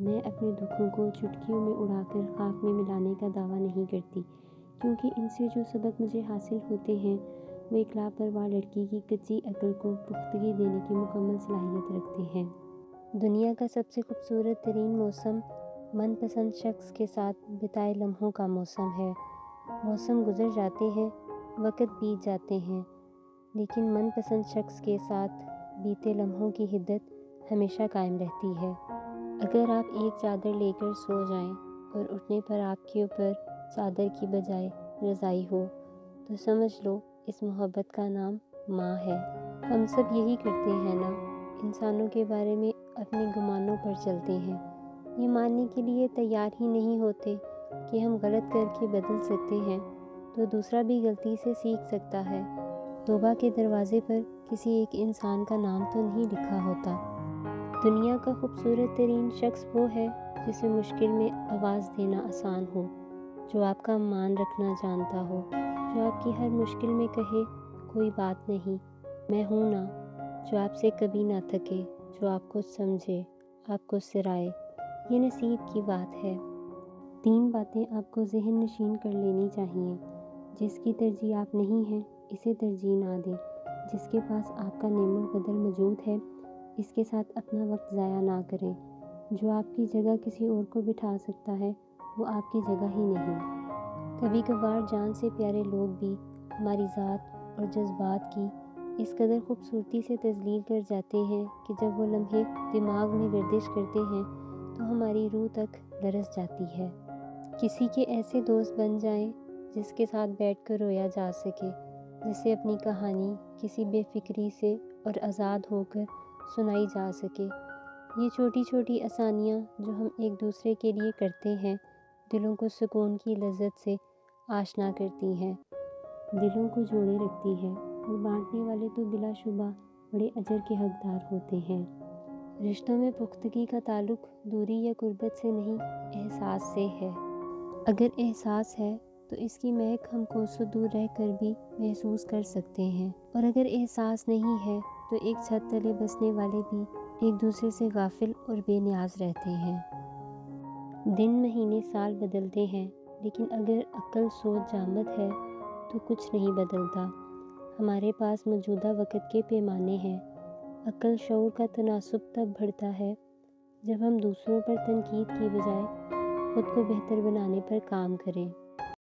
میں اپنے دکھوں کو چٹکیوں میں اڑا کر خاک میں ملانے کا دعویٰ نہیں کرتی، کیونکہ ان سے جو سبق مجھے حاصل ہوتے ہیں وہ ایک لاپرواہ لڑکی کی کچی عقل کو پختگی دینے کی مکمل صلاحیت رکھتے ہیں۔ دنیا کا سب سے خوبصورت ترین موسم من پسند شخص کے ساتھ بتائے لمحوں کا موسم ہے۔ موسم گزر جاتے ہیں، وقت بیت جاتے ہیں، لیکن من پسند شخص کے ساتھ بیتے لمحوں کی حدت ہمیشہ قائم رہتی ہے۔ اگر آپ ایک چادر لے کر سو جائیں اور اٹھنے پر آپ کے اوپر چادر کی بجائے رضائی ہو تو سمجھ لو اس محبت کا نام ماں ہے۔ ہم سب یہی کرتے ہیں نا، انسانوں کے بارے میں اپنے گمانوں پر چلتے ہیں، یہ ماننے کے لیے تیار ہی نہیں ہوتے کہ ہم غلط کر کے بدل سکتے ہیں تو دوسرا بھی غلطی سے سیکھ سکتا ہے۔ توبہ کے دروازے پر کسی ایک انسان کا نام تو نہیں لکھا ہوتا۔ دنیا کا خوبصورت ترین شخص وہ ہے جسے مشکل میں آواز دینا آسان ہو، جو آپ کا مان رکھنا جانتا ہو، جو آپ کی ہر مشکل میں کہے کوئی بات نہیں، میں ہوں نا، جو آپ سے کبھی نہ تھکے، جو آپ کو سمجھے، آپ کو سرائے۔ یہ نصیب کی بات ہے۔ 3 باتیں آپ کو ذہن نشین کر لینی چاہیے۔ جس کی ترجیح آپ نہیں ہیں اسے ترجیح نہ دیں۔ جس کے پاس آپ کا نعم البدل موجود ہے اس کے ساتھ اپنا وقت ضائع نہ کریں۔ جو آپ کی جگہ کسی اور کو بٹھا سکتا ہے وہ آپ کی جگہ ہی نہیں۔ کبھی کبھار جان سے پیارے لوگ بھی ہماری ذات اور جذبات کی اس قدر خوبصورتی سے تذلیل کر جاتے ہیں کہ جب وہ لمحے دماغ میں گردش کرتے ہیں تو ہماری روح تک لرز جاتی ہے۔ کسی کے ایسے دوست بن جائیں جس کے ساتھ بیٹھ کر رویا جا سکے، جسے اپنی کہانی کسی بے فکری سے اور آزاد ہو کر سنائی جا سکے۔ یہ چھوٹی چھوٹی آسانیاں جو ہم ایک دوسرے کے لیے کرتے ہیں دلوں کو سکون کی لذت سے آشنا کرتی ہیں، دلوں کو جوڑے رکھتی ہے، اور بانٹنے والے تو بلا شبہ بڑے اجر کے حقدار ہوتے ہیں۔ رشتوں میں پختگی کا تعلق دوری یا قربت سے نہیں، احساس سے ہے۔ اگر احساس ہے تو اس کی مہک ہم کوسوں دور رہ کر بھی محسوس کر سکتے ہیں، اور اگر احساس نہیں ہے تو ایک چھت تلے بسنے والے بھی ایک دوسرے سے غافل اور بے نیاز رہتے ہیں۔ دن مہینے سال بدلتے ہیں، لیکن اگر عقل سوچ جامد ہے تو کچھ نہیں بدلتا۔ ہمارے پاس موجودہ وقت کے پیمانے ہیں۔ عقل شعور کا تناسب تب بڑھتا ہے جب ہم دوسروں پر تنقید کی بجائے خود کو بہتر بنانے پر کام کریں۔